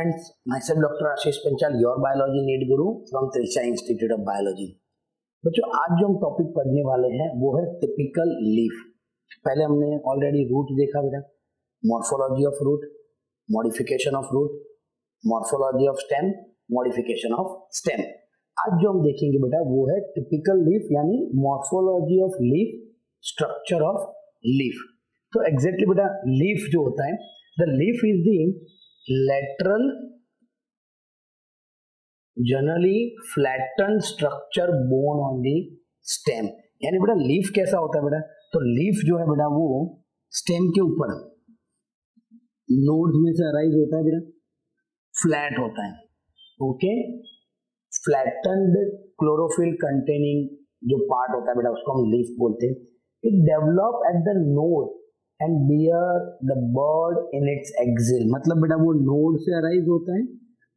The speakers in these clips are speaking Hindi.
friends, myself Dr. Ashish Panchal, your biology need guru from Trisha Institute of Biology। बच्चों आज जो हम टॉपिक पढ़ने वाले हैं वो है टिपिकल लीफ। पहले हमने ऑलरेडी रूट देखा बेटा, morphology of root, modification of root, morphology of stem, modification of stem. आज जो हम देखेंगे बेटा वो है टिपिकल लीफ यानी morphology of leaf, structure of leaf. तो एग्जैक्टली बेटा लीफ जो होता है, the leaf is the lateral generally flattened structure borne on the stem। यानी बेटा लीफ कैसा होता है बेटा, तो लीफ जो है बेटा वो स्टेम के ऊपर नोड्स में से अराइज होता है बेटा, फ्लैट होता है। ओके, फ्लैटेंड क्लोरोफिल कंटेनिंग जो पार्ट होता है बेटा उसको हम लीफ बोलते हैं। It develop at the node and bear the bud in its axil. मतलब बेटा वो नोड से अराइज होता है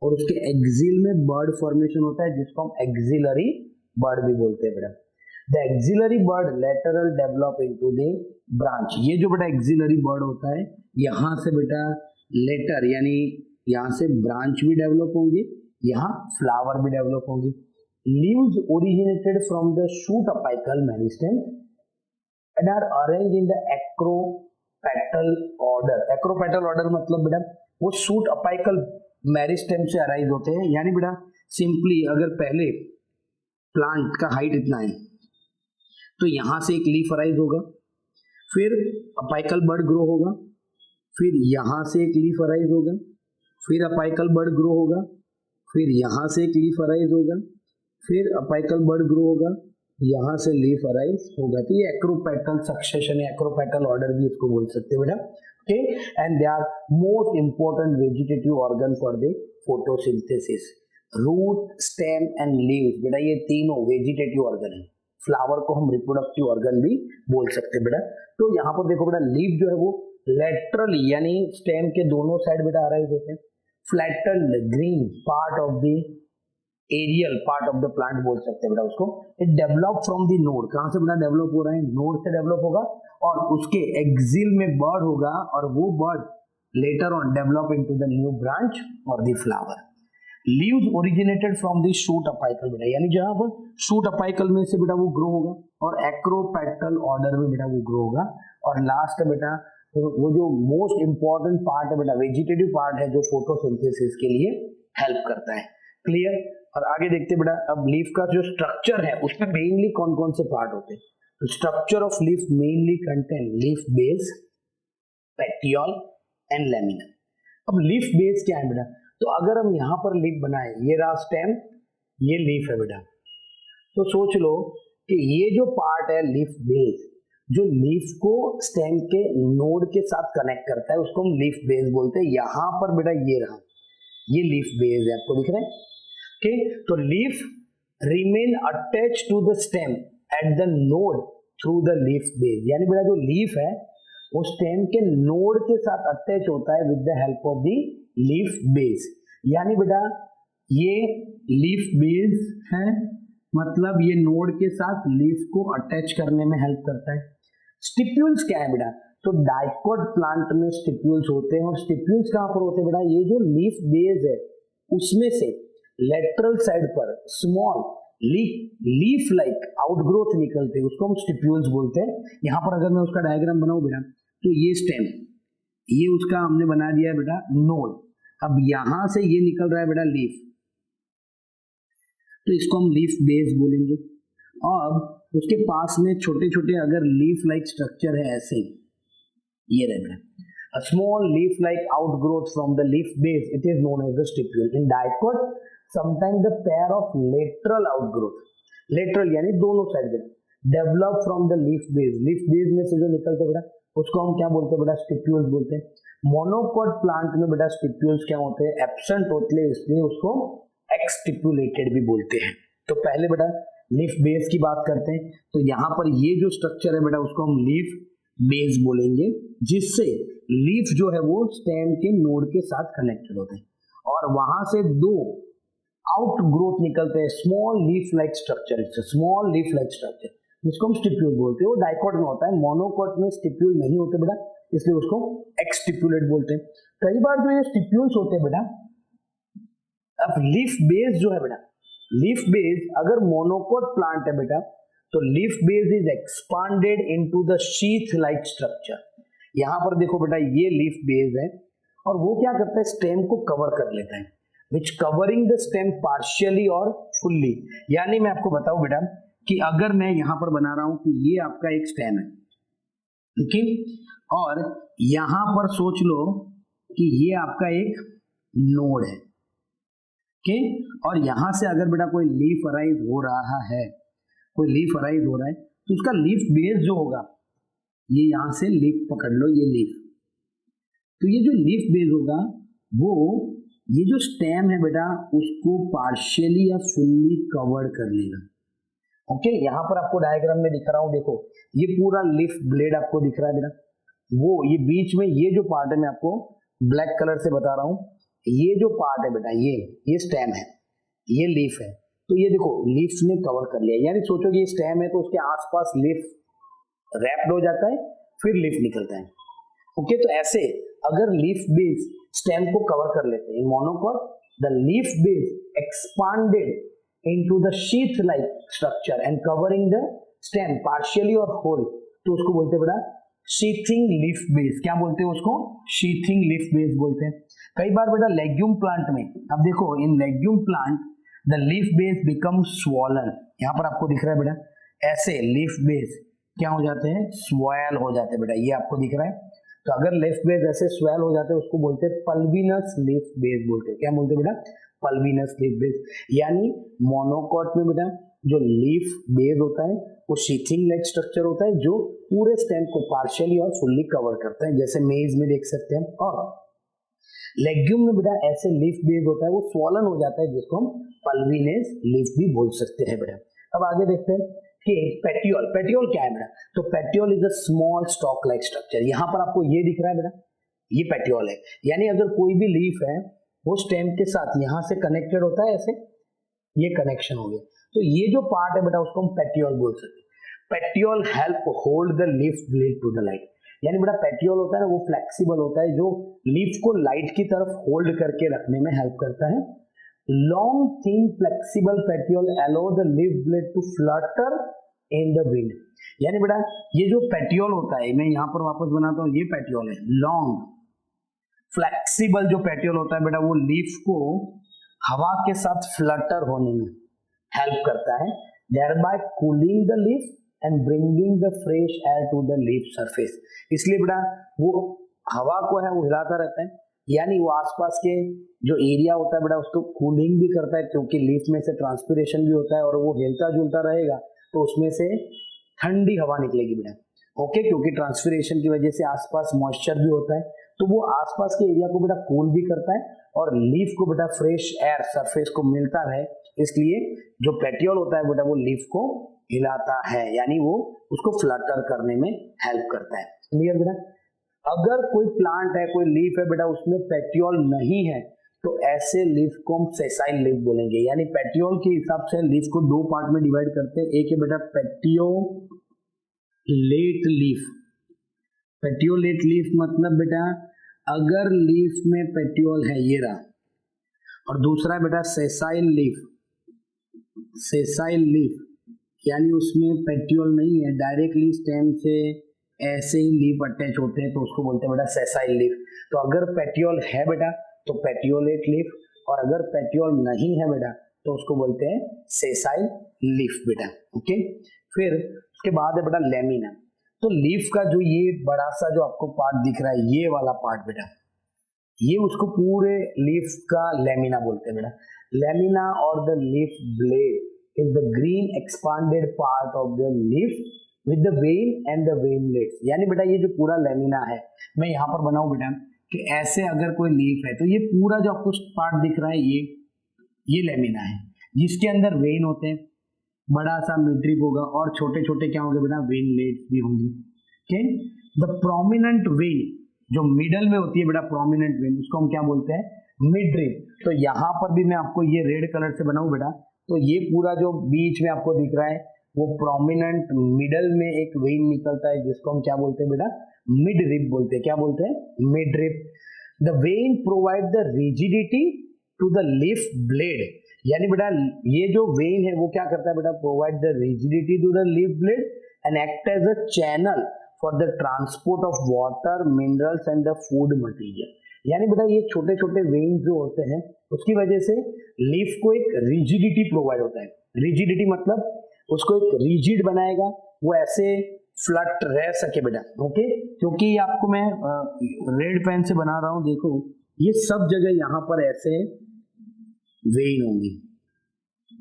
और उसके एक्सिल में बर्ड फॉर्मेशन होता है जिसको हम एक्सिलरी बर्ड भी बोलते हैं बेटा। The axillary bud lateral develop into the branch. ये जो बेटा एक्सिलरी बर्ड होता है यहाँ से बेटा लेटर यानी यहाँ से ब्रांच भी डेवलप होंगे, यहाँ फ्लावर भी डेवलप होंगे। Leaves originated from the shoot apical meristem and are arranged in the acropetal order। acropetal order मतलब बेटा वो शूट अपाइकल मेरिस्टेम से अराइज होते हैं। यानी बेटा सिंपली अगर पहले प्लांट का हाइट इतना है तो यहाँ से एक लीफ अराइज होगा, फिर अपाइकल बर्ड ग्रो होगा, फिर यहाँ से एक लीफ अराइज होगा, फिर अपाइकल बर्ड ग्रो होगा, फिर यहाँ से एक लीफ अराइज होगा, फिर अपाइकल बर्ड ग्रो होगा, यहाँ से लीफ अराइज होगा। तो ये एक्रोपेटल सक्सेशन या एक्रोपेटल ऑर्डर भी इसको बोल सकते हैं बेटा। Okay, and they are most important vegetative organ for the photosynthesis. Root, stem and leaves बेटा ये तीनों वेजिटेटिव ऑर्गन है। फ्लावर को हम रिप्रोडक्टिव ऑर्गन भी बोल सकते हैं बेटा। तो यहाँ पर देखो बेटा लीफ जो है वो लेटरली यानी स्टेम के दोनों साइड बेटा अराइज होते हैं। Flattened green part of the aerial part of the plant बोल सकते हैं बेटा उसको। It develop from the node. कहां से बेटा डेवलप हो रहा है, नोड से डेवलप होगा और उसके एक्सिल में बर्ड होगा और वो bud later on develop into the new branch और the flower. Leaves originated from the shoot apical बेटा यानी जहां पर शूट अपाइकल में से बेटा वो ग्रो होगा और एक्रोपेटल ऑर्डर में बेटा वो ग्रो होगा। और लास्ट बेटा वो जो मोस्ट इंपॉर्टेंट पार्ट है बेटा वेजिटेटिव पार्ट है जो फोटोसिंथेसिस के लिए हेल्प करता है। क्लियर। और आगे देखते बेटा अब लीफ का जो स्ट्रक्चर है उसमें मेनली कौन कौन से पार्ट होते हैं। तो structure of leaf mainly contain leaf base, petiole and lamina. अब लीफ बेस क्या है बेटा, तो अगर हम यहाँ पर लीफ बनाए, ये रहा स्टेम, ये लीफ है बेटा, तो सोच लो कि ये जो पार्ट है लीफ बेस जो लीफ को स्टेम के नोड के साथ कनेक्ट करता है उसको हम लीफ बेस बोलते हैं। यहाँ पर बेटा ये रहा, ये लीफ बेस है, आपको दिख रहा है। Okay, तो leaf remain attach to the stem at the node through the leaf base. यानी बेटा जो लीफ है वो स्टेम के नोड के साथ अटैच होता है with the help of the leaf base. यानी बेटा ये लीफ बेस है मतलब ये नोड के साथ लीफ को अटैच करने में हेल्प करता है। स्टिप्यूल्स क्या है बेटा, तो डाइकोट प्लांट में स्टिप्यूल्स होते हैं और स्टिप्यूल्स कहां पर होते हैं बेटा, ये जो लीफ बेस है उसमें से लेटरल साइड पर स्मॉल लीफ लाइक आउटग्रोथ निकलते हैं उसको हम स्टिप्यूल्स बोलते हैं। यहाँ पर अगर मैं उसका डायग्राम बनाऊं बेटा तो ये स्टेम, ये उसका हमने बना दिया है बेटा नोड। अब यहां से ये निकल रहा है बेटा लीफ, तो इसको हम लीफ बेस बोलेंगे। और उसके पास में छोटे छोटे अगर लीफ लाइक स्ट्रक्चर है ऐसे, ये रहे बेटा a small leaf like outgrowth from the leaf base, it is known as the stipule. In dicot sometimes the pair of lateral outgrowth, lateral यानी दोनों साइड में develop from the leaf base, leaf base में से जो निकलते बेटा उसको हम क्या बोलते हैं बेटा, स्टिप्यूल्स बोलते हैं। मोनोकॉट प्लांट में बेटा स्टिप्यूल्स क्या होते हैं, एब्सेंट होते हैं, इसलिए उसको एक्सटिपुलेटेड भी बोलते हैं। तो पहले बेटा लीफ बेस की बात करते हैं, तो यहाँ पर ये जो स्ट्रक्चर है बेटा उसको हम लीफ बेस बोलेंगे जिससे लीफ जो है वो स्टेम के नोड के साथ कनेक्टेड होते हैं और वहां से दो आउट ग्रोथ निकलते हैं, small leaf like structure, small leaf like structure जिसको हम स्टिप्यूल बोलते हैं। वो डाइकोट में होता है, मोनोकोट में स्टिप्यूल नहीं होते बेटा, इसलिए उसको एक्सटिपुलेट बोलते हैं। कई बार जो ये स्टिप्यूल्स होते हैं बेटा अब लीफ बेस जो है बेटा, लीफ बेस अगर मोनोकोट प्लांट है बेटा, तो leaf base is expanded into the sheath like structure. यहां पर देखो बेटा, ये लीफ बेस है और वो क्या करता है, स्टेम को कवर कर लेता है, विच कवरिंग द स्टेम पार्शियली और फुल्ली। यानी मैं आपको बताऊं बेटा कि अगर मैं यहां पर बना रहा हूं कि ये आपका एक स्टेम है, ठीक है, और यहां पर सोच लो कि ये आपका एक नोड है, ठीक है, और यहां से अगर बेटा कोई लीफ अराइज हो रहा है, कोई लीफ अराइज हो रहा है, तो उसका लीफ बेस जो होगा, ये यहां से लीफ पकड़ लो, ये लीफ, तो ये जो लीफ बेस होगा वो ये जो स्टेम है बेटा उसको पार्शियली या फुल्ली कवर कर लेगा। ओके, यहां पर आपको डायग्राम में दिख रहा हूं, देखो ये पूरा लीफ ब्लेड आपको दिख रहा है बेटा, वो ये बीच में ये जो पार्ट है मैं आपको ब्लैक कलर से बता रहा हूं, ये जो पार्ट है बेटा ये स्टेम है, ये लीफ है, तो ये देखो लीफ ने कवर कर लिया। यानी सोचो कि ये स्टेम है तो उसके आसपास लीफ रैप्ड हो जाता है, फिर लीफ निकलता है। ओके, तो ऐसे अगर लीफ बेस स्टेम को कवर कर लेते हैं, monocot the leaf base expanded into the sheath like structure and covering the stem partially और होल, तो उसको बोलते हैं बेटा शीथिंग लीफ बेस। क्या बोलते हैं उसको? शीथिंग लीफ बेस बोलते हैं। कई बार बेटा लेग्यूम प्लांट में, अब देखो in legume plant the leaf base become swollen, यहाँ पर आपको दिख रहा है बेटा, ऐसे लीफ बेस क्या हो जाते हैं, स्वेल हो जाते हैं बेटा, ये आपको दिख रहा है। तो अगर लीफ बेस ऐसे स्वेल हो जाते हैं उसको बोलते हैं पल्विनस लीफ बेस बोलते हैं। क्या बोलते हैं बेटा? Pulvinus leaf base. यानी मोनोकोट में बेटा जो लीफ बेस होता है वो शीथिंग लाइक स्ट्रक्चर होता है जो पूरे स्टेम को पार्शियली और फुल्ली कवर करता है, जैसे मेज में देख सकते हैं। और लेग्यूम में बेटा ऐसे लीफ बेस होता है वो स्वॉलन हो जाता है, जिसको हम पल्विनस लीफ भी बोल सकते हैं बेटा। अब आगे देखते हैं कि पेटियोल, पेटियोल क्या है बेटा? तो petiole is a small stock like structure. यहाँ पर आपको ये दिख रहा है बेटा, ये पेटियोल है। यानी अगर कोई भी लीफ है वो स्टेम के साथ यहाँ से कनेक्टेड होता है, ऐसे ये कनेक्शन हो गया, तो ये जो पार्ट है बेटा उसको हम पेटियोल बोल सकते हैं। Petiole help hold the leaf blade to the light. यानी बेटा पेटियोल होता है ना वो फ्लेक्सिबल होता है, जो लीफ को लाइट की तरफ होल्ड करके रखने में हेल्प करता है। Long thin flexible petiole allow the leaf blade to flutter in the wind. यानी बेटा ये जो पेटियोल होता है, मैं यहाँ पर वापस बनाता हूँ, ये पेटियोल है। लॉन्ग फ्लेक्सिबल जो पेटियोल होता है बेटा वो लीफ को हवा के साथ फ्लटर होने में हेल्प करता है, thereby cooling the leaf and bringing the fresh air to the leaf surface। इसलिए बेटा वो हवा को है वो हिलाता रहता है, यानी वो आसपास के जो एरिया होता है बेटा उसको कूलिंग भी करता है, क्योंकि लीफ में से ट्रांसपिरेशन भी होता है और वो हिलता जुलता रहेगा तो उसमें से ठंडी हवा निकलेगी बेटा। ओके, क्योंकि ट्रांसपिरेशन की वजह से आसपास मॉइस्चर भी होता है, तो वो आसपास के एरिया को बेटा कूल भी करता है और लीफ को बेटा फ्रेश एयर सरफेस को मिलता रहे, इसलिए जो पेटियोल होता है बेटा वो लीफ को हिलाता है, यानी वो उसको फ्लटर करने में हेल्प करता है। क्लियर बेटा? अगर कोई प्लांट है, कोई लीफ है बेटा उसमें पेटियोल नहीं है, तो ऐसे लीफ को हम सेसाइल लीफ बोलेंगे। यानी पेटियोल के हिसाब से लीफ को दो पार्ट में डिवाइड करते हैं। एक है बेटा पेटियोलेट लीफ। पेटियोलेट लीफ मतलब बेटा अगर लीफ में पेटियोल है, ये रहा, और दूसरा बेटा सेसाइल लीफ। सेसाइल लीफ यानी उसमें पेटियोल नहीं है, डायरेक्टली स्टेम से ऐसे ही लीफ अटैच होते हैं, तो उसको बोलते हैं बेटा सेसाइल लीफ। तो अगर पेटियोल है बेटा तो पेटियोलेट लीफ, और अगर पेटियोल नहीं है बेटा तो उसको बोलते हैं सेसाइल लीफ बेटा। ओके, फिर उसके बाद है बेटा लेमिना। तो लीफ का जो ये बड़ा सा जो आपको पार्ट दिख रहा है, ये वाला पार्ट बेटा, ये उसको पूरे लीफ का लेमिना बोलते हैं बेटा। लेमिना और the leaf blade is the green expanded part of the leaf with the when and the veinlets. यानी बेटा ये जो पूरा लेमिना है, मैं यहाँ पर बनाऊं बेटा कि ऐसे अगर कोई लीफ है तो ये पूरा जो आपको पार्ट दिख रहा है ये लेमिना है, जिसके अंदर वेन होते हैं, बड़ा सा मिड्रिप होगा और छोटे छोटे क्या होंगे बेटा, वेनलेट्स भी होंगे। ओके, द प्रोमिनेंट वेन जो मिडल में होती है बेटा, प्रोमिनेंट वेन, उसको हम क्या बोलते हैं, मिडरिप। तो यहाँ पर भी मैं आपको ये रेड कलर से बनाऊं बेटा, तो ये पूरा जो बीच में आपको दिख रहा है वो प्रोमिनेंट मिडल में एक वेन निकलता है, जिसको हम क्या बोलते हैं बेटा, मिडरिप बोलते हैं। क्या बोलते हैं, midrib. The vein provide the rigidity to the leaf blade, यानी बेटा ये जो वेन है वो क्या करता है बेटा, provide the rigidity to the leaf blade and act as a channel for the transport of water, minerals and the food material. यानी बेटा ये छोटे छोटे वेन जो होते हैं उसकी वजह से लीफ को एक रिजिडिटी प्रोवाइड होता है। रिजिडिटी मतलब उसको एक रिजिड बनाएगा, वो ऐसे फ्लट रह सके बेटा, ओके। क्योंकि आपको मैं रेड पेन से बना रहा हूं, देखो ये सब जगह यहाँ पर ऐसे वेन होंगी,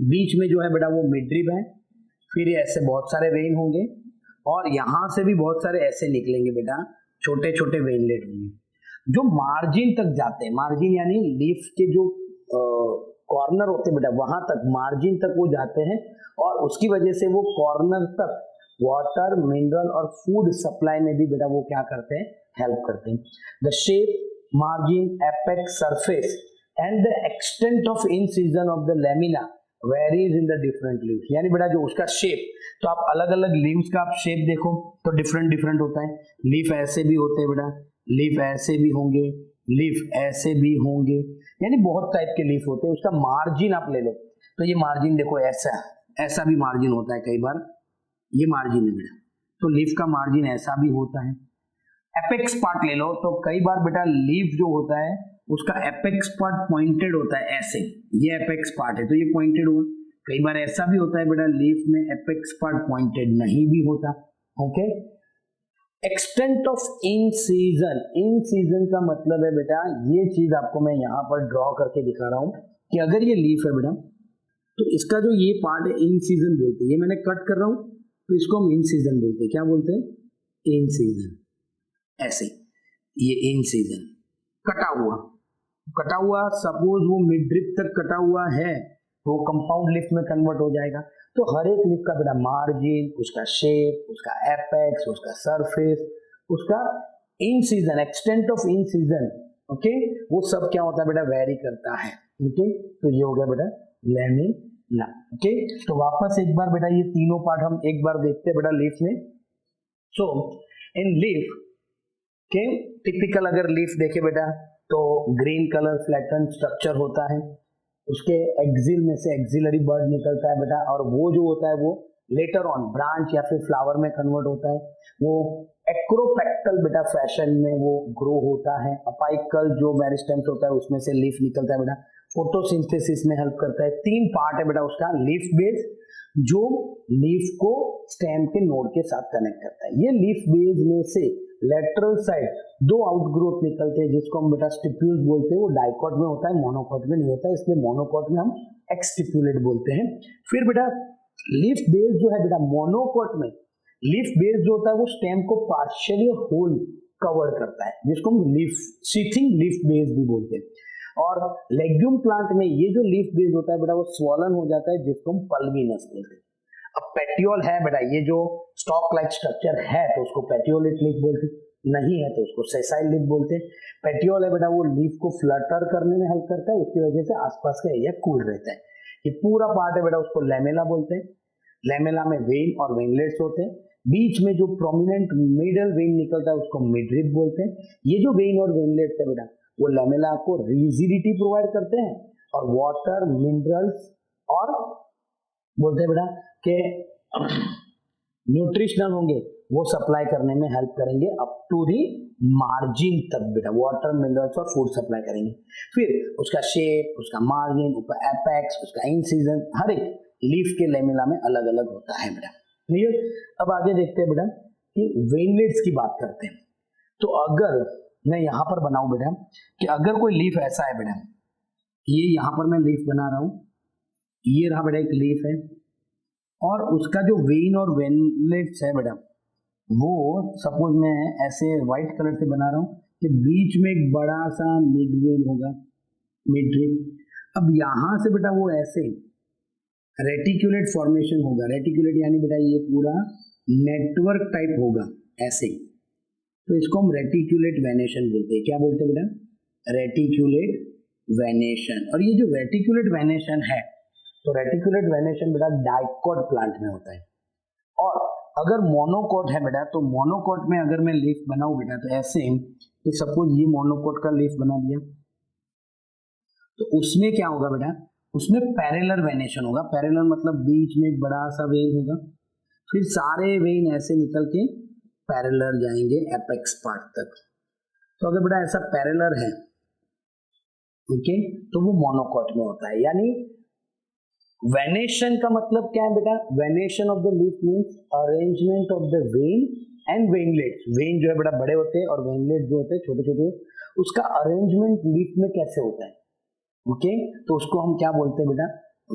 बीच में जो है बेटा वो मिडरिब है, फिर ये ऐसे बहुत सारे वेन होंगे और यहाँ से भी बहुत सारे ऐसे निकलेंगे बेटा, छोटे छोटे वेनलेट होंगे जो मार्जिन तक जाते हैं। मार्जिन यानी लीफ के जो कॉर्नर होते हैं बेटा वहां तक, मार्जिन तक वो जाते हैं और उसकी वजह से वो कॉर्नर तक वाटर, मिनरल और फूड सप्लाई में भी बेटा वो क्या करते हैं, हेल्प करते हैं। The shape, margin, apex, surface and the extent of in season of the lamina varies in the different leaves. यानी बेटा जो उसका शेप, तो आप अलग अलग लीव्स का आप शेप देखो तो डिफरेंट डिफरेंट होता है। लीफ ऐसे भी होते हैं बेटा, लीफ ऐसे भी होंगे, लीफ ऐसे भी होंगे, यानी बहुत टाइप के लीफ होते हैं। उसका मार्जिन आप ले लो तो ये मार्जिन देखो ऐसा, ऐसा भी मार्जिन होता है, कई बार ये मार्जिन है बेटा, तो लीफ का मार्जिन ऐसा भी होता है। एपेक्स पार्ट ले लो तो कई बार बेटा लीफ जो होता है उसका एपेक्स पार्ट पॉइंटेड होता है ऐसे, ये एपेक्स पार्ट है तो ये पॉइंटेड हुआ। कई बार ऐसा भी होता है बेटा लीफ में एपेक्स पार्ट पॉइंटेड नहीं भी होता, okay. Extent of in season, in season का मतलब है बेटा ये चीज आपको मैं यहाँ पर ड्रॉ करके दिखा रहा हूँ कि अगर ये लीफ है बेटा तो इसका जो ये पार्ट है इन सीजन बोलते हैं, ये मैंने कट कर रहा हूँ तो इसको हम इन सीजन बोलते हैं। क्या बोलते हैं, इन सीजन, ऐसे ये इन सीजन कटा हुआ, कटा हुआ सपोज वो मिड ड्रिप तक कटा हुआ है तो कंपाउंड लीफ में कन्वर्ट हो जाएगा। तो हर एक लीफ का बेटा मार्जिन, उसका शेप, उसका एपेक्स, उसका सरफेस, उसका इन season, extent of in season, okay, वो सब क्या होता है बेटा, वेरी करता है, ओके। तो ये हो गया बेटा लेमिना, ओके। तो वापस एक बार बेटा ये तीनों पार्ट हम एक बार देखते हैं बेटा लीफ में। सो इन लीफ के टिपिकल अगर लीफ देखे बेटा तो ग्रीन कलर फ्लैटन स्ट्रक्चर होता है, उसके एक्सिल में से एक्सिलरी बर्ड निकलता है बेटा, और वो जो होता है वो लेटर ऑन ब्रांच या फिर फ्लावर में कन्वर्ट होता है। वो एक्रोपेक्टल बेटा फैशन में वो ग्रो होता है। अपाइकल जो मेरिस्टेम्स होता है उसमें से लीफ निकलता है बेटा, फोटोसिंथेसिस में हेल्प करता है। तीन पार्ट है बेटा उसका, लीफ बेस जो लीफ को स्टेम के नोड के साथ कनेक्ट करता है। ये लीफ बेस में से लेटरल साइड दो आउटग्रोथ निकलते हैं जिसको हम बेटा स्टिप्यूल्स बोलते हैं। वो डाइकॉट में होता है, मोनोकॉट में नहीं होता है, इसलिए मोनोकॉट में हम एक्सटिप्यूलेट बोलते हैं। फिर बेटा लीफ बेस जो है बेटा मोनोकॉट में, लीफ बेस जो होता है वो स्टेम को पार्शियली होल कवर करता है जिसको हम लीफ सीथिंग लीफ बेस भी बोलते हैं। और लेग्यूम प्लांट में ये जो लीफ बेस होता है बेटा वो स्वॉलन हो जाता है जिसको हम पल्विनस बोलते हैं। अब पेटियोल है बेटा, ये जो स्टॉक लाइक स्ट्रक्चर है तो उसको पेटियोलेट लीफ बोलते हैं, नहीं है तो उसको सेसाइल लीफ बोलते हैं। पेटियोल है बेटा वो लीफ को फ्लटर करने में हेल्प करता है, उसकी वजह से आसपास का एरिया कूल रहता है। ये पूरा पार्ट है बेटा उसको लेमेला बोलते हैं। लेमेला में वेन और वेनलेट्स होते हैं, बीच में जो प्रोमिनेंट मिडल वेन निकलता है उसको मिडरिब बोलते हैं। ये जो वेन और वेनलेट्स है बेटा वो लेमेला को रिजिडिटी प्रोवाइड करते हैं और वाटर, मिनरल्स और बोलते हैं बेटा कि न्यूट्रिशनल होंगे वो सप्लाई करने में हेल्प करेंगे अप टू दी मार्जिन तक बेटा, वाटर, मिनरल्स और फूड सप्लाई करेंगे। फिर उसका शेप, उसका मार्जिन, उसका एपेक्स, उसका इन सीजन, हर एक लीफ के लेमिला में अलग अलग होता है बेटा, क्लियर। अब आगे देखते हैं बेटा कि वेनलेट्स की बात करते हैं। तो अगर मैं यहाँ पर बनाऊं बेटा कि अगर कोई लीफ ऐसा है बेटा, ये यहाँ पर मैं लीफ बना रहा हूँ, ये रहा बेटा एक लीफ है और उसका जो वेन और वेनलेट्स है बेटा वो सपोज मैं ऐसे व्हाइट कलर से बना रहा हूँ कि बीच में एक बड़ा सा मिड वेन होगा, मिड रिब। अब यहाँ से बेटा वो ऐसे रेटिकुलेट फॉर्मेशन होगा, रेटिकुलेट यानी बेटा ये पूरा नेटवर्क टाइप होगा ऐसे, तो इसको हम रेटिकुलेट वेनेशन बोलते हैं। क्या बोलते हैं बेटा, रेटिकुलेट वेनेशन। और ये जो रेटिकुलेट वेनेशन है तो रेटिकुलेट वेनेशन बेटा डाइकॉट प्लांट में होता है। और अगर मोनोकॉट है बेटा तो मोनोकॉट में अगर मैं लीफ बनाऊं बेटा तो ऐसे कि सपोज ये मोनोकॉट का लीफ बना दिया तो उसमें क्या होगा बेटा, उसमें पैरेलल वेनेशन होगा। पैरेलल मतलब बीच में एक बड़ा सा वेन होगा, फिर सारे वेन ऐसे निकल के पैरेलल जाएंगे एपेक्स पार्ट तक। तो अगर बेटा ऐसा पैरेलल है, ओके, तो वो मोनोकॉट में होता है। यानी वेनेशन का मतलब क्या है बेटा, venation of the leaf means arrangement of the when and veinlets. When जो है बेटा बड़े होते हैं और वेनलेट जो होते हैं छोटे छोटे, उसका अरेंजमेंट लीफ में कैसे होता है, ओके, तो उसको हम क्या बोलते हैं बेटा,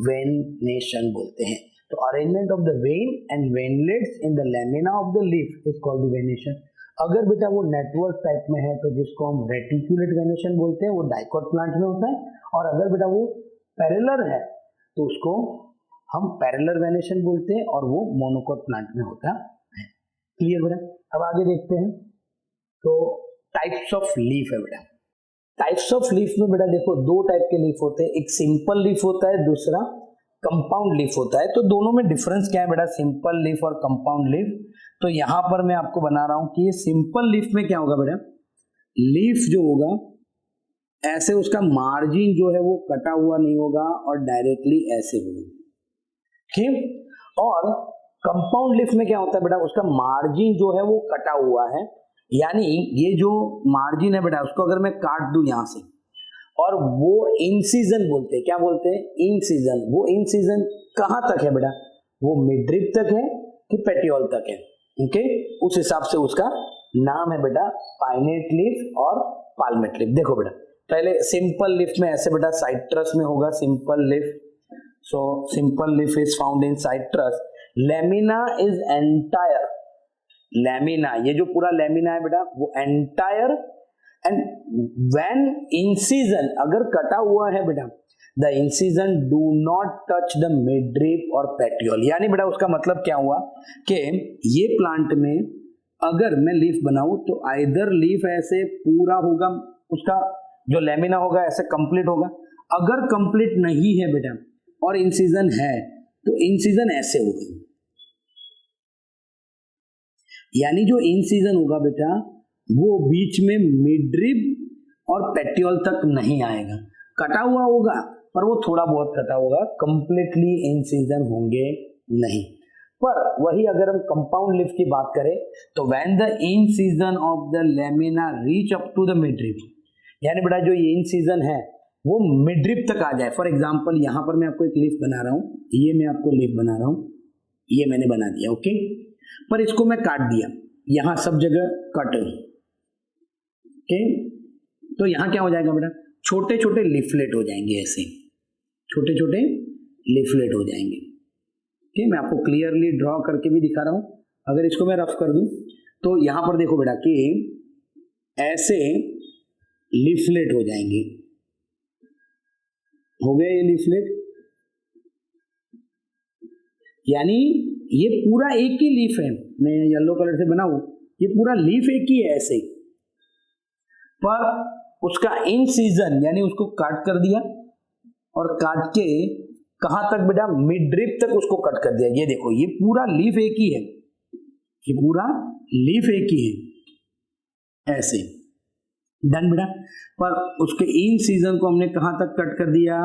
वेनेशन बोलते हैं। तो arrangement of the when and veinlets in the lamina of the leaf is called venation. अगर बेटा वो नेटवर्क टाइप में है तो जिसको हम रेटिकुलेट वेनेशन बोलते हैं, वो डाइकोट प्लांट में होता है। और अगर बेटा वो पैरेलल है तो उसको हम पैरेलल वेनेशन बोलते हैं और वो मोनोकोट प्लांट में होता है। क्लियर बेटा? अब आगे देखते हैं। तो टाइप्स ऑफ लीफ है बेटा। टाइप्स ऑफ लीफ में बेटा देखो दो टाइप के लीफ होते हैं, एक सिंपल लीफ होता है, दूसरा कंपाउंड लीफ होता है। तो दोनों में डिफरेंस क्या है बेटा, सिंपल लीफ और कंपाउंड लीफ। तो यहां पर मैं आपको बना रहा हूं कि ये सिंपल लीफ में क्या होगा बेटा, लीफ जो होगा ऐसे उसका मार्जिन जो है वो कटा हुआ नहीं होगा और डायरेक्टली ऐसे होगा, ठीक। और कंपाउंड लीफ में क्या होता है बेटा, उसका मार्जिन जो है वो कटा हुआ है। यानी ये जो मार्जिन है बेटा, उसको अगर मैं काट दूं यहां से, और वो इंसिजन बोलते हैं, क्या बोलते हैं, इंसिजन। वो इंसिजन कहां तक है बेटा, वो मिडरिप तक है कि पेटियोल तक है, ओके, उस हिसाब से उसका नाम है बेटा पाइनेट लीफ और पाल्मेट लीफ। देखो बेटा पहले सिंपल लीफ में ऐसे बेटा साइट्रस में होगा simple leaf. So simple leaf is found in citrus. Lamina is entire, lamina ये जो पूरा लेमिना है बेटा वो एंटायर। एंड व्हेन इंसिजन अगर कटा हुआ है बेटा, the incision do not touch the midrib और पेटियोल। यानी बेटा उसका मतलब क्या हुआ कि ये प्लांट में अगर मैं लीफ बनाऊं तो आइदर लीफ ऐसे पूरा होगा, उसका जो लेमिना होगा ऐसे कंप्लीट होगा। अगर कंप्लीट नहीं है बेटा और इंसिजन है तो इंसिजन ऐसे होगा। यानी जो इंसिजन होगा बेटा वो बीच में मिडरिप और पेटियोल तक नहीं आएगा, कटा हुआ होगा पर वो थोड़ा बहुत कटा होगा, कंप्लीटली इंसिजन होंगे नहीं। पर वही अगर हम कंपाउंड लीफ की बात करें तो when the incision of the lamina reach up to the midrib, यानी बेटा जो ये इंसिजन है वो मिडरिप तक आ जाए। फॉर एग्जांपल यहां पर मैं आपको एक लीफ बना रहा हूं, ये मैं आपको लीफ बना रहा हूं, ये मैंने बना दिया, ओके, पर इसको मैं काट दिया, यहां सब जगह कट, ओके, तो यहां क्या हो जाएगा बेटा, छोटे छोटे लीफलेट हो जाएंगे, ऐसे छोटे छोटे लीफलेट हो जाएंगे। ठीक, मैं आपको क्लियरली ड्रॉ करके भी दिखा रहा हूं। अगर इसको मैं रफ कर दूं तो यहां पर देखो बेटा कि ऐसे लीफलेट हो जाएंगे, हो गया ये लीफलेट। यानी ये पूरा एक ही लीफ है, मैं येलो कलर से बनाऊं, ये पूरा लीफ एक ही है ऐसे, पर उसका इन सीजन यानी उसको काट कर दिया और काट के कहां तक बेटा, मिडरिप तक उसको कट कर दिया। ये देखो ये पूरा लीफ एक ही है, ये पूरा लीफ एक ही है ऐसे, डन बेटा। पर उसके इन सीजन को हमने कहां तक कट कर दिया,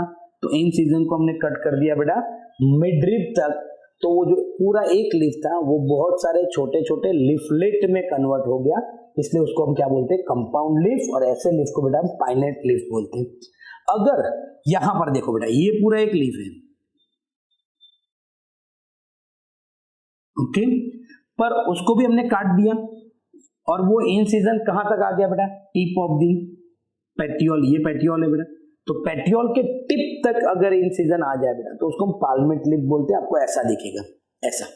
तो इन सीजन को हमने कट कर दिया बेटा मिडरिप तक। तो वो जो पूरा एक लीफ था वो बहुत सारे छोटे छोटे लीफलेट में कन्वर्ट हो गया, इसलिए उसको हम क्या बोलते हैं, कंपाउंड लीफ। और ऐसे लीफ को बेटा हम पाइनेट लीफ बोलते हैं। अगर यहां पर देखो बेटा ये पूरा एक लीफ है, ओके, पर उसको भी हमने काट दिया और वो इन सीजन कहां तक आ गया बेटा, टिप ऑफ दी पेटियोल, ये पेटियोल है बेटा, तो पेटियोल के टिप तक अगर इन सीजन आ जाए बेटा तो उसको हम पाल्मेट लीफ बोलते हैं। आपको ऐसा दिखेगा, ऐसा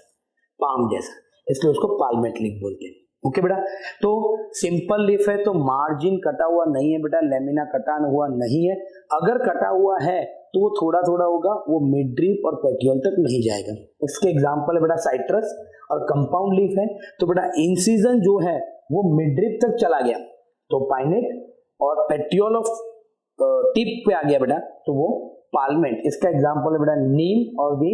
पाम जैसा, इसलिए उसको पाल्मेट लीफ बोलते हैं, ओके बेटा। तो सिंपल लीफ है तो मार्जिन कटा हुआ नहीं है बेटा, लेमिना कटा हुआ नहीं है। अगर कटा हुआ है तो वो थोड़ा थोड़ा होगा, वो मिडरिप और पेटियोल तक नहीं जाएगा। इसके एग्जांपल है बेटा साइट्रस। और कंपाउंड लीफ है तो बेटा इंसिजन जो है वो मिडरिप तक चला गया तो पाइनेट, और पेटियोल ऑफ टिप पे आ गया बेटा तो वो पाल्मेट। इसका एग्जांपल है बेटा नीम और दी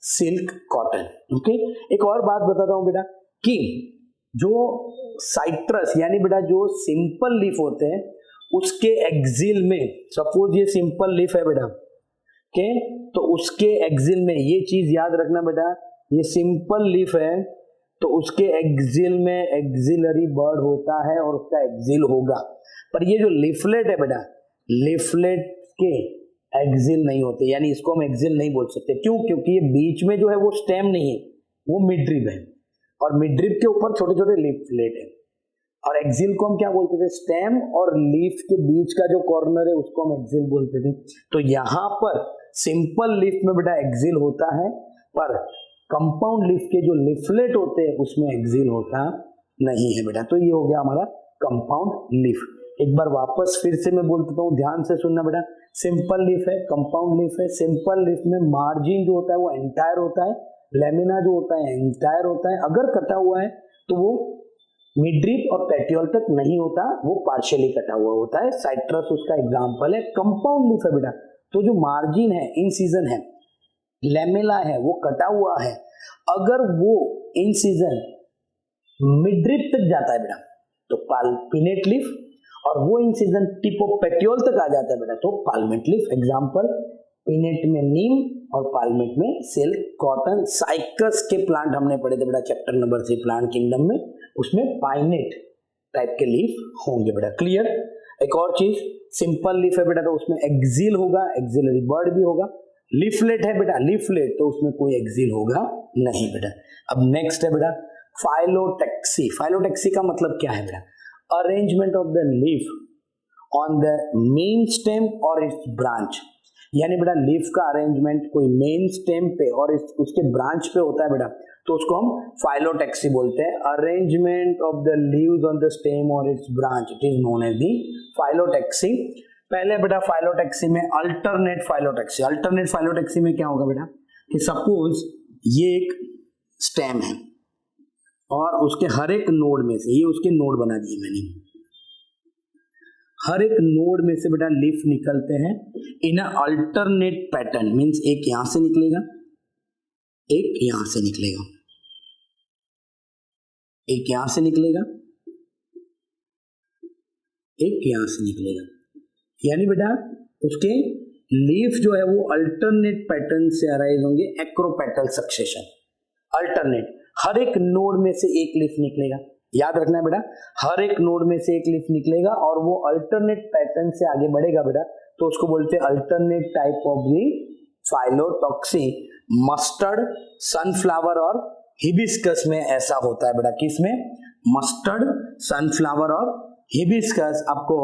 सिल्क कॉटन, ओके। एक और बात बताता हूं बेटा कि जो साइट्रस यानी बेटा जो सिंपल लीफ होते हैं उसके एक्सिल में, सपोज ये सिंपल लीफ है बेटा, के तो उसके एक्सिल में, ये चीज याद रखना बेटा, ये सिंपल लीफ है तो उसके एक्सिल में एक्सिलरी बर्ड होता है और उसका एक्सिल होगा। पर ये जो लीफलेट है बेटा, लीफलेट के एक्सिल नहीं होते, यानी इसको हम एक्सिल नहीं बोल सकते। क्यों? क्योंकि ये बीच में जो है वो स्टेम नहीं है, वो मिडरिब है, और मिडरिब के ऊपर छोटे छोटे लीफलेट है। और एक्सिल को हम क्या बोलते थे? स्टेम और लीफ के बीच का जो कॉर्नर है उसको हम एक्सिल बोलते थे। तो यहाँ पर सिंपल लीफ में बेटा एक्सिल होता है, पर कंपाउंड लीफ के जो लीफलेट होते हैं उसमें एक्सिल होता नहीं है बेटा। तो ये हो गया हमारा कंपाउंड लीफ। एक बार वापस फिर से मैं बोल देता हूँ, ध्यान से सुनना बेटा। सिंपल लीफ है, कंपाउंड लीफ है। सिंपल लीफ में मार्जिन जो होता है वो एंटायर होता है, लेमिना जो होता है एंटायर होता है। अगर कटा हुआ है तो वो मिडरिप और पेटियोल तक नहीं होता, वो पार्शियली कटा हुआ होता है। साइट्रस उसका एग्जांपल है। कंपाउंड लीफ है बेटा, तो जो मार्जिन है, इंसिजन है, लेमेला है, वो कटा हुआ है। अगर वो इंसिजन मिडरिप तक जाता है बेटा तो पिनेट लीफ, और वो इंसिजन टिप ऑफ पेटियोल तक आ जाता है बेटा तो पाल्मेट लीफ। एग्जांपल, पिनेट में नीम और पाल्मेट में सिल्क कॉटन। साइकस के प्लांट हमने पढ़े थे बेटा चैप्टर नंबर 3 प्लांट किंगडम में, उसमें पाइनेट टाइप के लीफ होंगे बेटा। क्लियर? एक और चीज, सिंपल लीफ है बेटा तो उसमें एक्सिल होगा, एक्सिलरी बर्ड भी होगा। लीफलेट है बेटा, लीफलेट तो उसमें कोई एक्सिल होगा नहीं बेटा। अब नेक्स्ट है बेटा फाइलोटेक्सी। फाइलोटेक्सी का मतलब क्या है बेटा? Arrangement of the leaf on the main stem और इट्स ब्रांच। यानी बेटा लीफ का अरेंजमेंट कोई मेन स्टेम पे और उसके ब्रांच पे होता है बेटा तो उसको हम फाइलोटेक्सी बोलते हैं। Arrangement of the leaves on the stem और its branch, it is known as the phyllotaxy. पहले बेटा फाइलोटेक्सी में अल्टरनेट फाइलोटेक्सी। अल्टरनेट फाइलोटेक्सी में क्या होगा बेटा कि सपोज ये एक स्टेम है और उसके हर एक नोड में से, ये उसके नोड बना दिए मैंने, हर एक नोड में से बेटा लीफ निकलते हैं इन अल्टरनेट पैटर्न। मींस एक यहां से निकलेगा, एक यहां से निकलेगा, एक यहां से निकलेगा, एक यहां से निकलेगा। यानी बेटा उसके लीफ जो है वो अल्टरनेट पैटर्न से अराइज होंगे, एक्रोपेटल सक्सेशन। अल्टरनेट, हर एक नोड में से एक लीफ निकलेगा। याद रखना है बेटा, हर एक नोड में से एक लीफ निकलेगा और वो अल्टरनेट पैटर्न से आगे बढ़ेगा बेटा तो उसको बोलते हैं alternate type of the phyllotaxy. Mustard, sunflower और हिबिस्कस में ऐसा होता है बेटा। किसमें? मस्टर्ड, सनफ्लावर और हिबिस्कस। आपको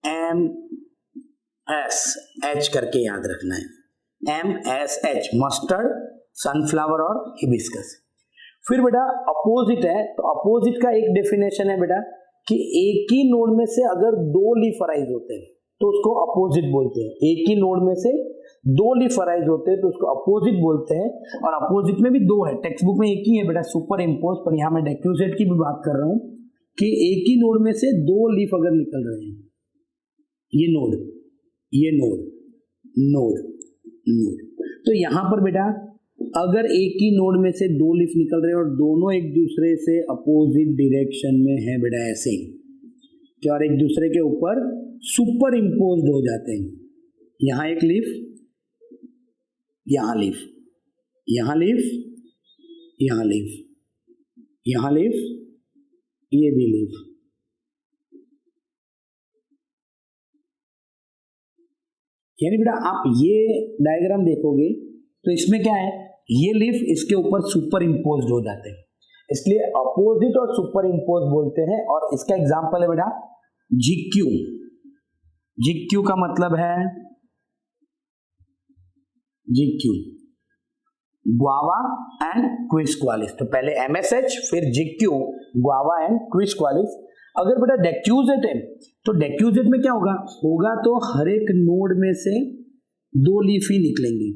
MSH करके याद रखना है, MSH, मस्टर्ड, सनफ्लावर और हिबिस्कस। फिर बेटा अपोजिट है, तो अपोजिट का एक डेफिनेशन है बेटा कि एक ही नोड में से अगर दो लीफ अराइज होते हैं तो उसको अपोजिट बोलते हैं। एक ही नोड में से दो लीफ अराइज होते हैं तो उसको अपोजिट बोलते हैं। और अपोजिट में भी दो है, टेक्स्ट बुक में एक ही है बेटा सुपर इम्पोज, पर यहाँ मैं डेक्यूजेट की भी बात कर रहा हूँ कि एक ही नोड में से दो लीफ अगर निकल रहे हैं, ये नोड, ये नोड, नोड, नोड, तो यहां पर बेटा अगर एक ही नोड में से दो लीफ निकल रहे हैं और दोनों एक दूसरे से अपोजिट डायरेक्शन में है बेटा ऐसे क्या, और एक दूसरे के ऊपर सुपर इम्पोज्ड हो जाते हैं। यहां एक लीफ, यहां लीफ, यहां लीफ, यहां लीफ, यहां लीफ, ये भी लीफ। यानी बेटा आप ये डायग्राम देखोगे तो इसमें क्या है, ये लीफ इसके ऊपर सुपर इम्पोज्ड हो जाते हैं, इसलिए अपोजिट और सुपर इम्पोज बोलते हैं। और इसका एग्जांपल है बेटा जिक्यू। जिक्यू का मतलब है जिक्यू, ग्वावा एंड क्विस्क्वालिस। तो पहले MSH फिर जिक्यू, ग्वावा एंड क्विस्क्वालिस। अगर बेटा डेक्यूजेट है तो डेक्यूजेट में क्या होगा, होगा तो हर एक नोड में से दो लीफ ही निकलेंगे,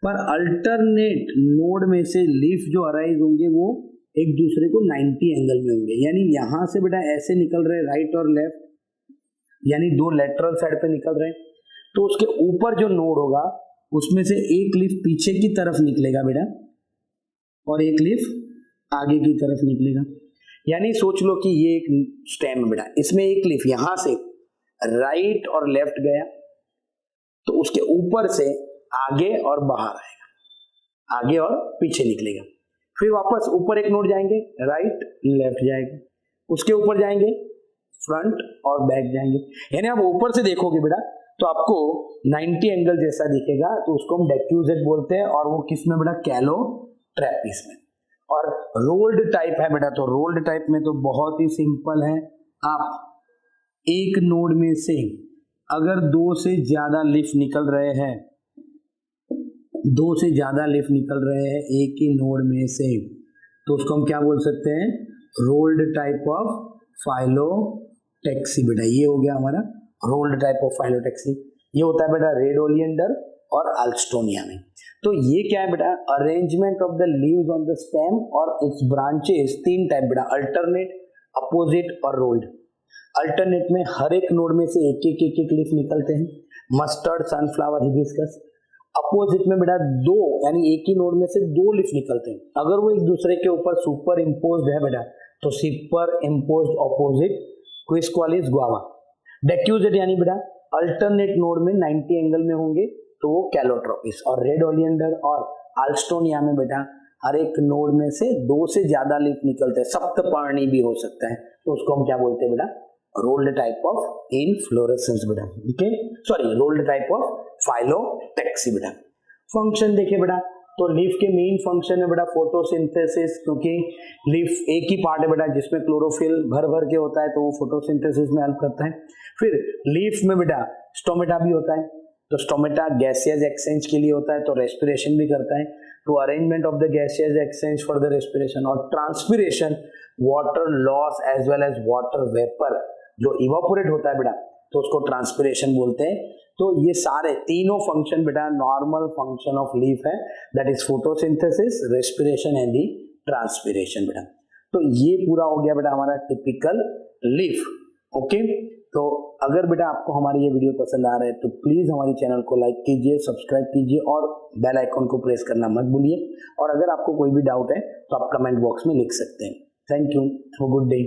पर अल्टरनेट नोड में से लीफ जो अराइज होंगे वो एक दूसरे को 90 एंगल में होंगे। यानी यहां से बेटा ऐसे निकल रहे राइट और लेफ्ट, यानी दो लेटरल साइड पे निकल रहे, तो उसके ऊपर जो नोड होगा उसमें से एक लीफ पीछे की तरफ निकलेगा बेटा और एक लीफ आगे की तरफ निकलेगा। यानी सोच लो कि ये एक स्टेम है बेटा, इसमें एक लीफ यहां से राइट और लेफ्ट गया तो उसके ऊपर से आगे और बाहर आएगा, आगे और पीछे निकलेगा। फिर वापस ऊपर एक नोड जाएंगे, राइट लेफ्ट जाएगा, उसके ऊपर जाएंगे फ्रंट और बैक जाएंगे। यानी आप ऊपर से देखोगे बेटा तो आपको 90 एंगल जैसा दिखेगा, तो उसको हम डेक्यूजेट बोलते हैं, और वो किस में बेटा, कैलोट्रैपीज में। और रोल्ड टाइप है बेटा, तो रोल्ड टाइप में तो बहुत ही सिंपल है, आप एक नोड में से अगर दो से ज्यादा लीफ निकल रहे हैं, दो से ज्यादा लीफ निकल रहे हैं एक ही नोड में से, तो उसको हम क्या बोल सकते हैं, रोल्ड टाइप ऑफ फाइलोटैक्सी। बेटा ये हो गया हमारा रोल्ड टाइप ऑफ फाइलोटैक्सी। ये होता है बेटा रेड ओलियंडर और अल्स्टोनिया में। तो ये क्या है बेटा, arrangement of the leaves on the stem और इट्स ब्रांचेस, तीन टाइप बेटा, अल्टरनेट, अपोजिट और रोल्ड। अल्टरनेट में हर एक नोड में से एक एक लीफ निकलते हैं, मस्टर्ड, सनफ्लावर, हिबिस्कस। अपोजिट में बेटा दो, यानी एक ही नोड में से दो लीफ निकलते हैं। अगर वो एक दूसरे के ऊपर सुपर इम्पोज्ड है बेटा, तो सुपर इम्पोज्ड ऑपोजिट, क्विस्क्वालिस, गुआवा। डेक्यूजेट यानी बेटा अल्टरनेट नोड में 90 एंगल में होंगे तो वो कैलोट्रोपिस। और रेड ओलियंडर और अल्स्टोनिया में बेटा हर एक नोड में से दो से ज्यादा लीफ निकलते हैं, सप्तपर्णी भी हो सकता है, तो उसको हम क्या बोलते हैं बेटा, रोल्ड टाइप ऑफ इनफ्लोरेसेंस बेटा, okay, sorry rolled type of phyllotaxy बेटा। फंक्शन देखिए बेटा, तो लीफ के मेन फंक्शन है बेटा फोटोसिंथेसिस, क्योंकि लीफ एक ही पार्ट है बेटा जिसमें क्लोरोफिल भर भर के होता है, तो वो फोटोसिंथेसिस में हेल्प करता है। फिर लीफ में बेटा स्टोमेटा भी होता है, तो स्टोमेटा गैसियस एक्सचेंज के लिए होता है, तो रेस्पिरेशन भी करता है, तो arrangement of the gaseous exchange for the respiration. और transpiration, water loss as well as water vapour जो इवापोरेट होता है बेटा, तो उसको ट्रांसपिरेशन बोलते हैं। तो ये सारे तीनों फंक्शन बेटा नॉर्मल फंक्शन ऑफ लीफ है, that is photosynthesis, respiration and the transpiration बेटा। तो ये पूरा हो गया बेटा हमारा टिपिकल लीफ, ओके। तो अगर बेटा आपको हमारी ये वीडियो पसंद आ रहा है तो प्लीज हमारे चैनल को लाइक कीजिए, सब्सक्राइब कीजिए और बेल आइकन को प्रेस करना मत भूलिए। और अगर आपको कोई भी डाउट है तो आप कमेंट बॉक्स में लिख सकते हैं। Thank you, have a good day.